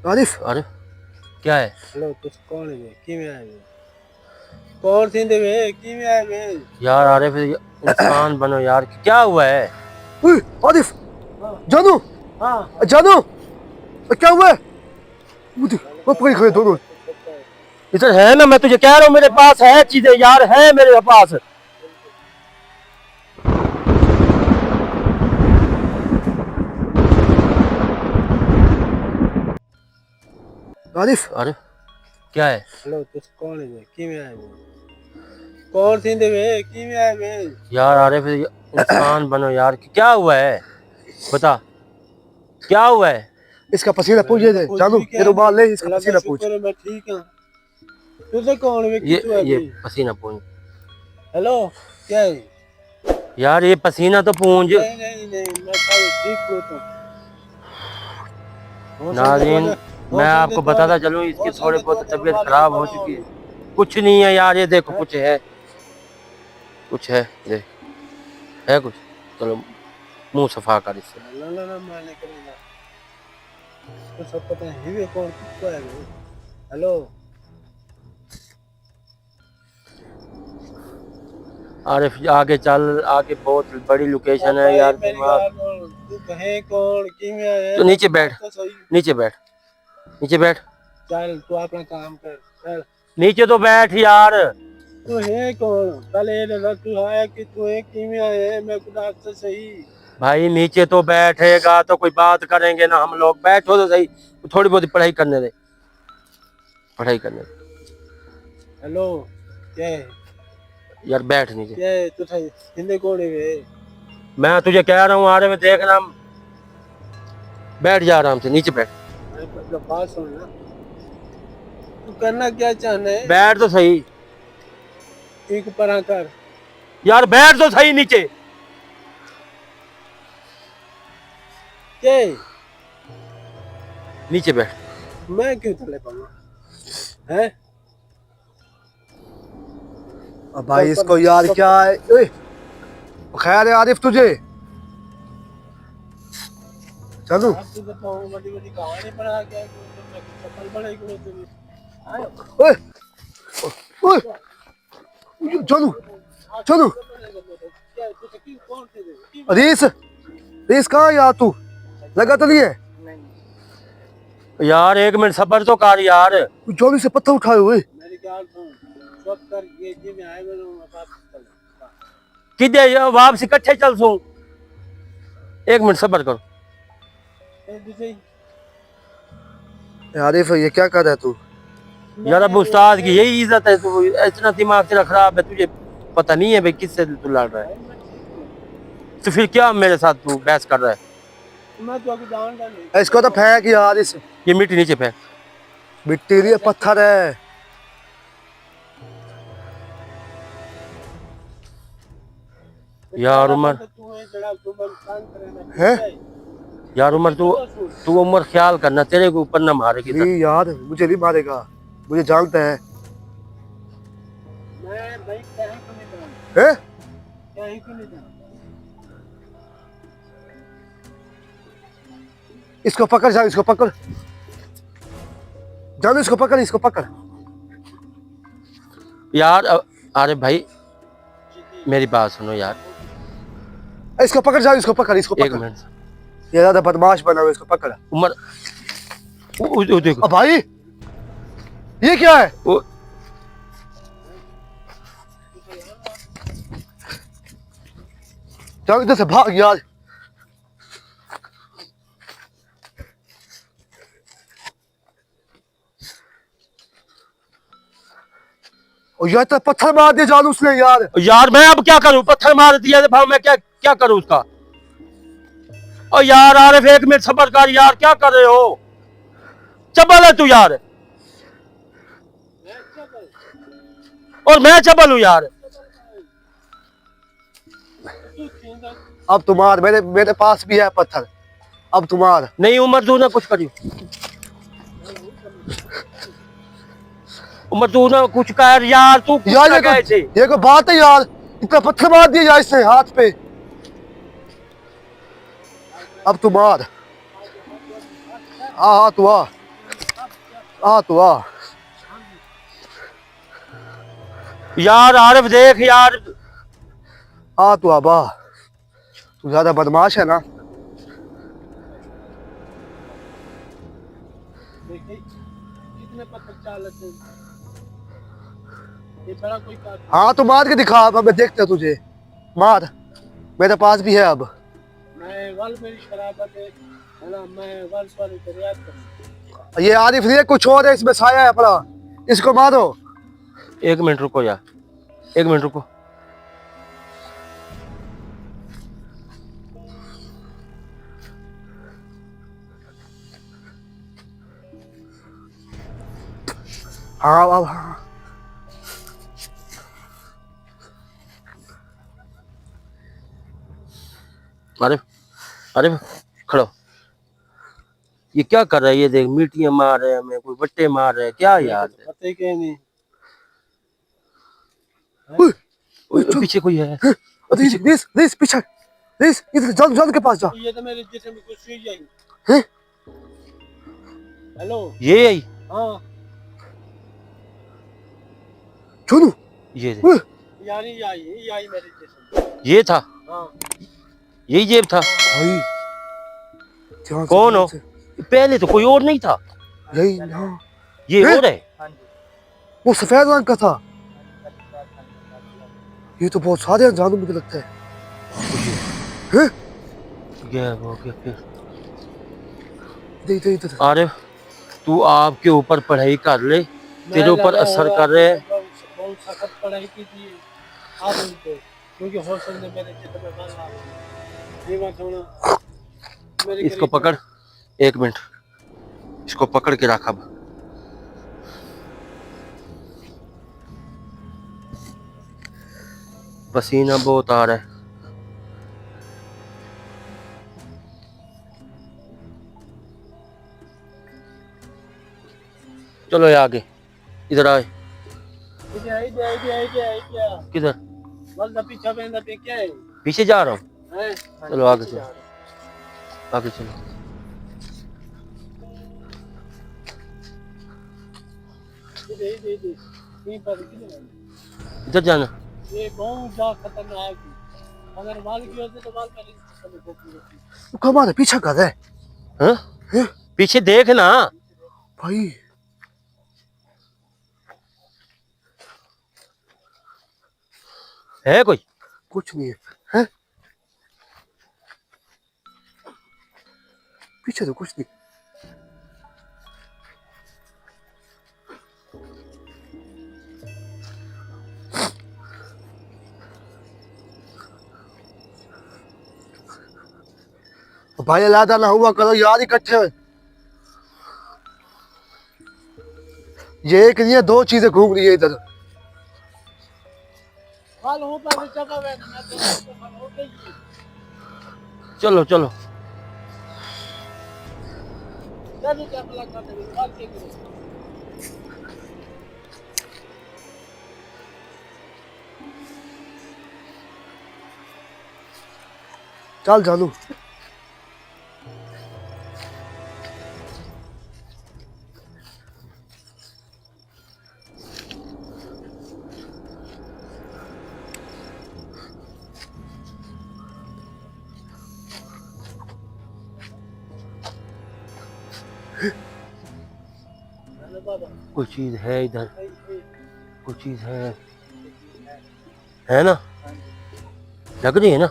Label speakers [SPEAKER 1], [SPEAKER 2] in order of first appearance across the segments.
[SPEAKER 1] आरिफ
[SPEAKER 2] अरे क्या है?
[SPEAKER 3] हेलो तुस कौन है कि में आए कौन थींदे वे कि में आए वे
[SPEAKER 2] यार आरिफ इंसान बनो यार, क्या हुआ है?
[SPEAKER 1] ओए आरिफ जानू
[SPEAKER 3] हां
[SPEAKER 1] जानू क्या हुआ है? मुझे वो पकड़ खड़े दोनों।
[SPEAKER 2] इधर है ना, मैं तुझे कह रहा हूँ मेरे पास है चीजें यार, है मेरे पास।
[SPEAKER 1] आरिफ
[SPEAKER 2] अरे क्या है?
[SPEAKER 3] हेलो तुस कौन है कि में आए कौन थींदे वे कि में आए वे
[SPEAKER 2] यार आरिफ इंसान बनो यार, क्या हुआ है? बता क्या हुआ है?
[SPEAKER 1] इसका पसीना पूछ दे जानू, ये रुमाल ले, इसका पसीना पूछ।
[SPEAKER 3] शुक्र है मैं ठीक हां तुसे कौन वे कितु है
[SPEAKER 2] ये पसीना पूंछ।
[SPEAKER 3] हेलो क्या है
[SPEAKER 2] यार ये पसीना तो पूंछ।
[SPEAKER 3] नहीं नहीं नहीं मैं ठीक हूं तो
[SPEAKER 2] नाज़रीन मैं आपको बताता चलूं, इसकी थोड़ी बहुत तबीयत खराब हो चुकी है। कुछ नहीं है यार, ये देखो कुछ है, कुछ है, देख है कुछ। चलो मुंह सफा कर इससे।
[SPEAKER 3] ना ना ना मैं नहीं करूंगा तो सब पता है ये कौन किसको है हेलो
[SPEAKER 2] आरिफ आगे चल, आगे बहुत बड़ी लोकेशन है यार।
[SPEAKER 3] तू कहे कौन कि में आया
[SPEAKER 2] तो नीचे बैठ, नीचे बैठ, नीचे बैठ,
[SPEAKER 3] चल तू अपना काम कर चल
[SPEAKER 2] नीचे तो बैठ यार।
[SPEAKER 3] तू है कौन पहले ये ना तू आया कि तू है कि में आया मैं खुदा से सही
[SPEAKER 2] भाई नीचे तो बैठेगा तो कोई बात करेंगे ना हम लोग। बैठो तो सही, थोड़ी बहुत पढ़ाई करने दे, पढ़ाई करने दे।
[SPEAKER 3] हेलो क्या है
[SPEAKER 2] यार बैठ नीचे।
[SPEAKER 3] क्या है तू हिंदे कौन है वे
[SPEAKER 2] मैं तुझे कह रहा हूँ आरे में देखना, बैठ जा आराम से, नीचे बैठ।
[SPEAKER 3] बात सुन ना तू करना क्या चाहना है
[SPEAKER 2] बैठ तो सही
[SPEAKER 3] एक ऊपर कर
[SPEAKER 2] यार, बैठ तो सही नीचे।
[SPEAKER 3] क्या
[SPEAKER 2] नीचे बैठ।
[SPEAKER 3] मैं क्यों थले पाऊंगा हैं
[SPEAKER 1] अब भाई इसको यार क्या है? ओए खैर है आरिफ तुझे जानू?
[SPEAKER 3] आप तो बताओ बड़ी बड़ी कहानी बना के मैं चप्पल बड़े को तुम
[SPEAKER 1] ओए ओए जानू जानू
[SPEAKER 3] क्या तू की कौन थे
[SPEAKER 1] रेस रेस कहाँ यार? तू लगा तो नहीं है
[SPEAKER 2] यार एक मिनट सब्र तो कर यार।
[SPEAKER 1] तू जानू से पत्थर उठाए हुए।
[SPEAKER 3] मेरी ख्याल सुन सब कर ये जी में आए मैं बात चल
[SPEAKER 2] किधर वापस इकट्ठे चल सू। एक मिनट सब्र करो।
[SPEAKER 1] आरिफ ये क्या कर रहा है तू?
[SPEAKER 2] यार अब उस्ताद की यही इज्जत है, तू इतना दिमाग तेरा खराब है, तुझे पता नहीं है भाई किससे तू लड़ रहा है। तो फिर क्या मेरे साथ तू बहस कर रहा है?
[SPEAKER 3] मैं तो अभी जानता नहीं
[SPEAKER 1] इसको तो फेंक यार, इस
[SPEAKER 2] ये मिट्टी नीचे फेंक।
[SPEAKER 1] मिट्टी नहीं पत्थर है।
[SPEAKER 2] यार उमर
[SPEAKER 1] है
[SPEAKER 2] यार उमर तू तू उमर ख्याल करना, तेरे के ऊपर ना मारेगी।
[SPEAKER 1] नहीं यार मुझे नहीं मारेगा, मुझे जानता है।
[SPEAKER 3] मैं भाई कहीं को नहीं जानता
[SPEAKER 1] हैं?
[SPEAKER 3] कहीं को नहीं जानता
[SPEAKER 1] इसको पकड़ जाओ, इसको पकड़ जाओ, इसको पकड़, इसको पकड़
[SPEAKER 2] यार अरे भाई मेरी बात सुनो यार,
[SPEAKER 1] इसको पकड़ जाओ, इसको पकड़, इसको
[SPEAKER 2] एक
[SPEAKER 1] पकड़।
[SPEAKER 2] मिनट।
[SPEAKER 1] ये ज्यादा बदमाश बना हुआ, इसको पकड़।
[SPEAKER 2] उमर देखो
[SPEAKER 1] अब भाई ये क्या है? जाओ इधर से भाग यार। और यार तो पत्थर मार दिया जान उसने यार।
[SPEAKER 2] यार मैं अब क्या करूं, पत्थर मार दिया भाव, मैं क्या क्या करूं उसका। और यार आरिफ एक मिनट सब्र कर यार, क्या कर रहे हो? चबल है तू यार, और मैं चबल हूं यार।
[SPEAKER 1] अब तुम्हार मेरे पास भी है पत्थर, अब तुम्हार
[SPEAKER 2] नहीं उमर तू ना कुछ करियो, उमर तू ना कुछ कर यार, तू
[SPEAKER 1] यार ये को बात है यार, इतना पत्थर मार दिया यार इसने हाथ पे। अब तू मार। आ तू आ तू आ।
[SPEAKER 2] यार आरिफ देख यार।
[SPEAKER 1] आ तू आबा, तू ज्यादा बदमाश है ना।
[SPEAKER 3] देखिए कितने पत्थर चाल लेते हैं। ये बड़ा कोई काट।
[SPEAKER 1] हाँ तो मार के दिखा, अब मैं देखता तुझे। मार, मेरे पास भी है अब।
[SPEAKER 3] मैं वल मेरी शराबत है ना, मैं वल वाली फरियाद करूँ।
[SPEAKER 1] ये आरिफ नहीं है, कुछ और है इसमें, साया है अपना, इसको मारो।
[SPEAKER 2] 1 मिनट रुको यार, 1 मिनट रुको।
[SPEAKER 1] हाँ हाँ।
[SPEAKER 2] आरिफ, आरिफ खड़ो। ये क्या कर रहा है? ये देख मिट्टियां मार रहे हैं हमें, कोई बट्टे मार रहे हैं क्या यार।
[SPEAKER 3] पता ही क्या नहीं।
[SPEAKER 2] पीछे कोई है।
[SPEAKER 1] रेस पीछे, रेस इधर, जल्द जल्द के पास जा।
[SPEAKER 3] ये तो मेरे जिस्म में कुछ सुई आई।
[SPEAKER 1] हैं?
[SPEAKER 3] हेलो।
[SPEAKER 2] ये आई।
[SPEAKER 3] हाँ
[SPEAKER 1] चुनू,
[SPEAKER 2] ये देख।
[SPEAKER 3] यार ये आई मेरे जिस्म में।
[SPEAKER 2] ये था,
[SPEAKER 3] हाँ
[SPEAKER 2] यही जेब था।
[SPEAKER 1] भाई ध्यान से,
[SPEAKER 2] कौन
[SPEAKER 1] ध्यान
[SPEAKER 2] हो?
[SPEAKER 1] से।
[SPEAKER 2] पहले तो कोई और नहीं था।
[SPEAKER 1] यही हाँ,
[SPEAKER 2] ये
[SPEAKER 1] हैं?
[SPEAKER 2] और है।
[SPEAKER 1] वो सफेद रंग का था। ये तो बहुत सारे अनजानों मुझे लगता है। हैं?
[SPEAKER 2] ये हो गया फिर।
[SPEAKER 1] इधर इधर इधर।
[SPEAKER 2] आरिफ तू आपके ऊपर पढ़ाई कर ले, तेरे ऊपर असर कर रहे हैं।
[SPEAKER 3] बहुत सख्त पढ़ाई की थी आप उनको, क्योंकि हौसल ने मेरे चित्र में बस आप ये बात होना मेरे
[SPEAKER 2] इसको पकड़, 1 मिनट, इसको पकड़ के रख। अब पसीना बहुत आ रहा है। चलो ये आगे, इधर आए। किधर?
[SPEAKER 3] बल पीछा बेंदा पे क्या है?
[SPEAKER 2] पीछे जा रहा हूँ।
[SPEAKER 3] हैं?
[SPEAKER 2] चलो आगे चलो, आगे चलो। इधर जाना।
[SPEAKER 3] ये बहुत ज्यादा खतरनाक है। अगर बाल की होते तो बाल पहले
[SPEAKER 1] तू कमाल पीछा कर रहा है।
[SPEAKER 2] हाँ?
[SPEAKER 1] हैं?
[SPEAKER 2] पीछे देख ना
[SPEAKER 1] भाई
[SPEAKER 2] है कोई?
[SPEAKER 1] कुछ नहीं है। हैं? पीछे तो कुछ नहीं। भाई अलादा ना हुआ करो यार इकट्ठे। ये एक नहीं है, 2 चीजें घूम रही है इधर।
[SPEAKER 3] बाल हो पर चका वे मैं तो हो गई।
[SPEAKER 2] चलो चलो।
[SPEAKER 3] चलो क्या भला करते हो बाल के करो।
[SPEAKER 1] चल जानू।
[SPEAKER 2] कोई चीज है इधर, कोई चीज है ना? लग रही है ना?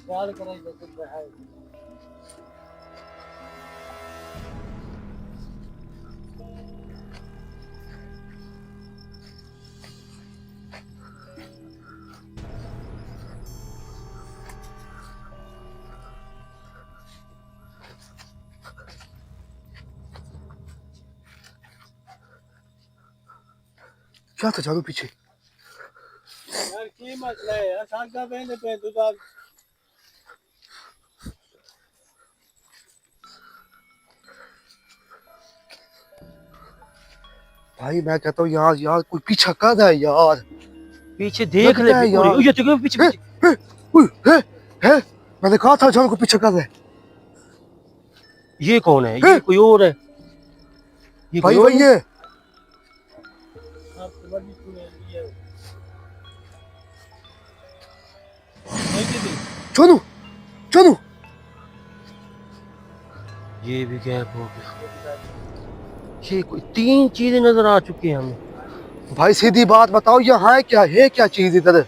[SPEAKER 3] बाल कराई तो कुछ है।
[SPEAKER 1] क्या था जानू पीछे?
[SPEAKER 3] यार की मसला है यार, सागा पहले पे दूसरा
[SPEAKER 1] भाई मैं कहता हूँ यार यार कोई पीछा कर रहा है यार।
[SPEAKER 2] पीछे देख ले
[SPEAKER 1] लगता है
[SPEAKER 2] पूरी।
[SPEAKER 1] यार।
[SPEAKER 2] ये देखो पीछे पीछे।
[SPEAKER 1] उई, है, है? मैंने कहा था जान को पीछे कर रहे।
[SPEAKER 2] ये कौन है? ये
[SPEAKER 1] हैं?
[SPEAKER 2] कोई और है। ये
[SPEAKER 1] भाई
[SPEAKER 2] कोई और
[SPEAKER 1] वही
[SPEAKER 2] है?
[SPEAKER 1] है।
[SPEAKER 3] आपको बड़ी सुने ये देखिए
[SPEAKER 1] चलो चलो।
[SPEAKER 2] ये भी गैप हो गया। ये कोई 3 चीजें नजर आ चुकी हैं हमें।
[SPEAKER 1] भाई सीधी बात बताओ, यहाँ है क्या चीज इधर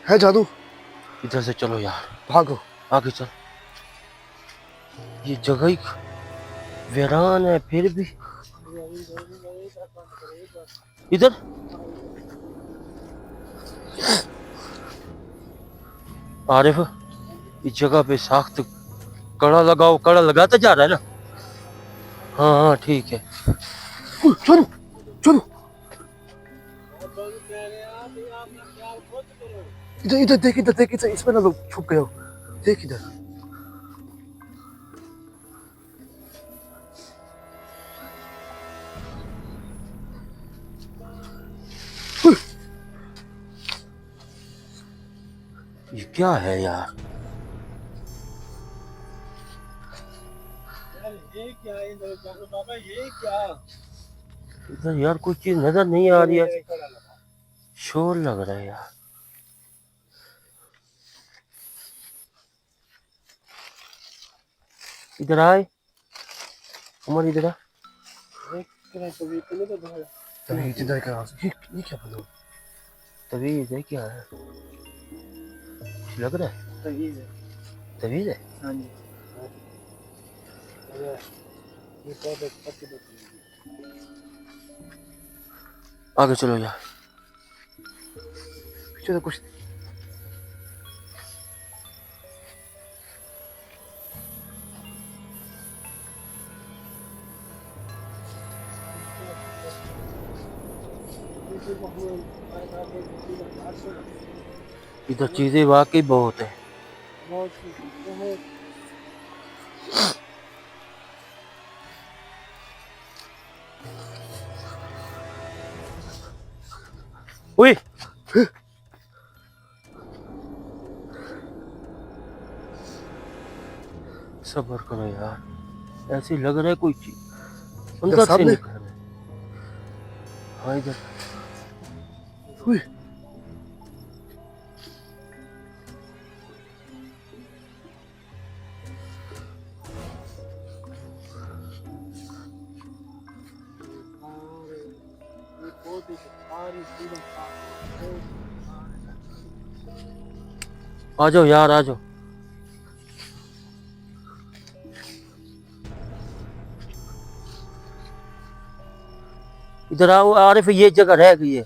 [SPEAKER 1] है? जानू
[SPEAKER 2] इधर से चलो यार,
[SPEAKER 1] भागो।
[SPEAKER 2] आगे चल। ये जगह ही वीरान है फिर भी। इधर आरिफ, इस जगह पे सख्त कड़ा लगाओ। कड़ा लगाता जा रहा है ना? हाँ हाँ ठीक है।
[SPEAKER 1] चलो चलो। इधर इधर देख, इधर देख, इधर इसमें ना लोग छुप गए हो। देख इधर।
[SPEAKER 2] ये क्या है यार?
[SPEAKER 3] ये क्या है इधर जानो बाबा, ये क्या
[SPEAKER 2] इधर यार कोई चीज नजर नहीं आ रही है।
[SPEAKER 3] कड़ा लगा।
[SPEAKER 2] शोर लग रहा है यार। इधर आए उमर, इधर आ।
[SPEAKER 3] देख करे तो भी तूने तो धोया
[SPEAKER 1] तभी इधर का ये क्या बोलो?
[SPEAKER 2] तभी ये क्या है? कुछ लग रहा है?
[SPEAKER 3] तो ये है।
[SPEAKER 2] तभी है।
[SPEAKER 3] हाँ जी ये पौधे पत्ते पत्ते
[SPEAKER 2] आगे चलो यार।
[SPEAKER 1] पीछे तो कुछ
[SPEAKER 2] इधर चीजें वाकई बहुत है।
[SPEAKER 3] बहुत
[SPEAKER 2] ओए सब्र करो यार, ऐसे लग रहा है कोई चीज अंदर से
[SPEAKER 1] सामने?
[SPEAKER 2] निकल रहा है। हाँ इधर।
[SPEAKER 1] हुई।
[SPEAKER 2] आ जाओ यार, आ जाओ। इधर आओ आरिफ, ये जगह रह गई है।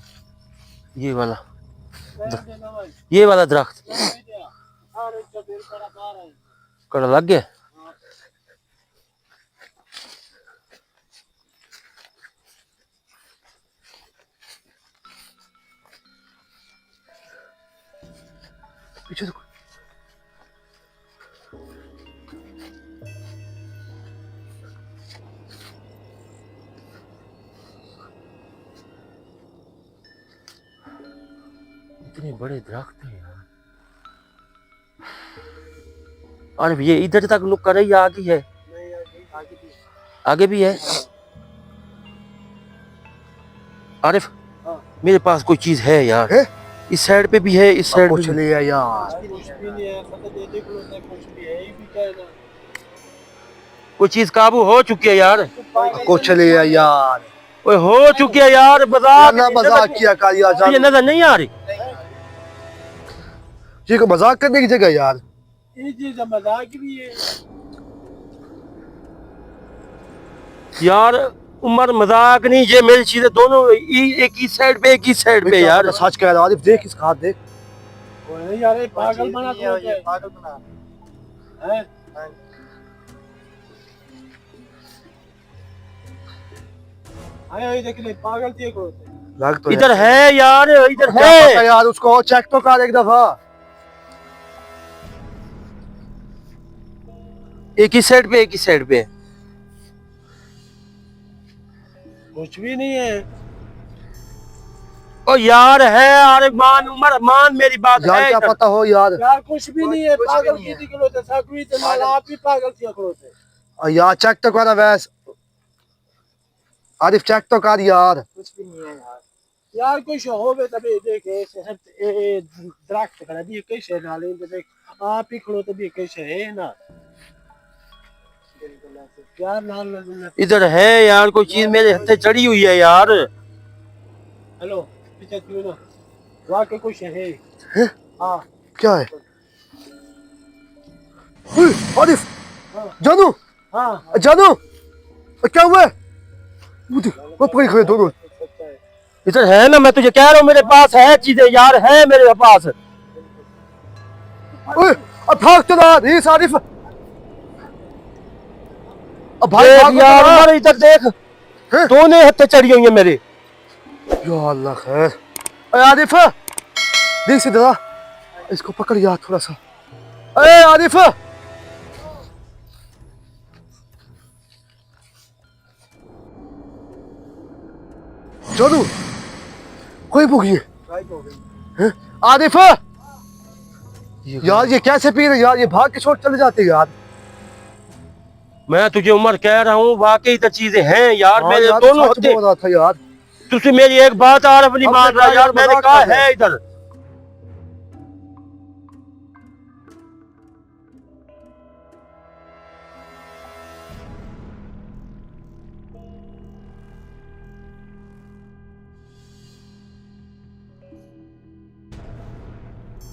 [SPEAKER 2] ये वाला दरख्त कड़ा लग गया।
[SPEAKER 1] पीछे तो
[SPEAKER 2] इतने बड़े दरख्त हैं यार। आरिफ ये इधर तक लुक कर रही है, आगे है? आगे भी है? आरिफ मेरे पास कोई चीज है यार।
[SPEAKER 1] है?
[SPEAKER 2] इस साइड पे भी है, इस साइड पे
[SPEAKER 1] कुछ
[SPEAKER 2] भी।
[SPEAKER 1] नहीं है यार।
[SPEAKER 3] कुछ भी नहीं है, मतलब ये देख लो ना, कुछ भी है ही भी क्या है ना।
[SPEAKER 2] कोई चीज काबू हो चुकी है यार।
[SPEAKER 1] कुछ नहीं है यार।
[SPEAKER 2] ओए हो चुकी है यार।
[SPEAKER 1] ना मजाक किया कर यार
[SPEAKER 2] ये
[SPEAKER 1] जान।
[SPEAKER 2] नजर नहीं आ रही।
[SPEAKER 1] ये को मजाक करने की जगह यार।
[SPEAKER 3] ये चीज मजाक भी है
[SPEAKER 2] यार उमर, मजाक नहीं, ये मेरी चीजें दोनों एक ही साइड पे, एक ही साइड पे यार।
[SPEAKER 1] सच कह रहा आरिफ, देख इसका हाथ देख।
[SPEAKER 3] ओए यार ये पागल बना दो, ये पागल बना है। आया ये देख ले, पागल थी को
[SPEAKER 1] लग तो
[SPEAKER 2] इधर है यार, इधर
[SPEAKER 1] क्या पता
[SPEAKER 2] है
[SPEAKER 1] यार, उसको चेक तो कर एक दफा।
[SPEAKER 2] एक ही साइड पे, एक ही साइड पे।
[SPEAKER 3] कुछ भी नहीं है।
[SPEAKER 2] ओ यार है, अरे मान उमर मान मेरी बात
[SPEAKER 1] यार
[SPEAKER 2] है
[SPEAKER 1] क्या
[SPEAKER 2] इधर।
[SPEAKER 1] पता हो यार।
[SPEAKER 3] यार कुछ भी नहीं है, पागल की थी करो थे साकुई थे नाल आप ही पागल किया करो थे।
[SPEAKER 1] यार चेक तो कर वैस। आरिफ चेक तो कर यार।
[SPEAKER 3] कुछ भी नहीं है यार। यार कुछ होवे तभी देखे शहर ए दरख्त खड़ा भी कई शहर नाले देख आप ही खड़ो तो भी कई शहर है ना। यार नाल
[SPEAKER 2] इधर है यार कोई चीज मेरे हथे चढ़ी हुई है यार।
[SPEAKER 3] हेलो पीछे क्यों ना वाकई कुछ है।
[SPEAKER 1] हैं?
[SPEAKER 3] हाँ
[SPEAKER 1] क्या है? ओए, आरिफ
[SPEAKER 3] हाँ
[SPEAKER 1] जानू
[SPEAKER 3] हाँ
[SPEAKER 1] जानू क्या हुआ है? वो देख, वो पकड़ खड़े दोनों।
[SPEAKER 2] इधर है ना, मैं तुझे कह रहा हूँ मेरे पास है चीजें यार, है मेरे पास।
[SPEAKER 1] ओए अब भाग तो रहा नहीं आरिफ। अब भाई
[SPEAKER 2] देख
[SPEAKER 1] भाग तो
[SPEAKER 2] यार
[SPEAKER 1] रहा।
[SPEAKER 2] उमर इधर देख,
[SPEAKER 1] हैं?
[SPEAKER 2] दोनों हथे चढ़ी हुई है मेरे।
[SPEAKER 1] या अल्लाह खैर। अरे आरिफ देख से जरा, इसको पकड़ यार थोड़ा सा। अरे आरिफ जानू कोई भूखी है? आरिफ यार ये कैसे पी रहे यार, ये भाग के छोड़ चले जाते यार।
[SPEAKER 2] मैं तुझे उमर कह रहा हूँ वाकई तो चीजें हैं यार
[SPEAKER 1] हाँ
[SPEAKER 2] मेरे
[SPEAKER 1] यार,
[SPEAKER 2] दोनों
[SPEAKER 1] सच
[SPEAKER 2] हथे।
[SPEAKER 1] बोल रहा था यार।
[SPEAKER 2] तुझे मेरी एक बात आरफ नहीं
[SPEAKER 1] अब
[SPEAKER 2] मान
[SPEAKER 1] मैं
[SPEAKER 2] रहा
[SPEAKER 1] यार
[SPEAKER 2] यार, मैंने
[SPEAKER 1] मजाक
[SPEAKER 2] कहा
[SPEAKER 1] कर रहा
[SPEAKER 2] है इधर।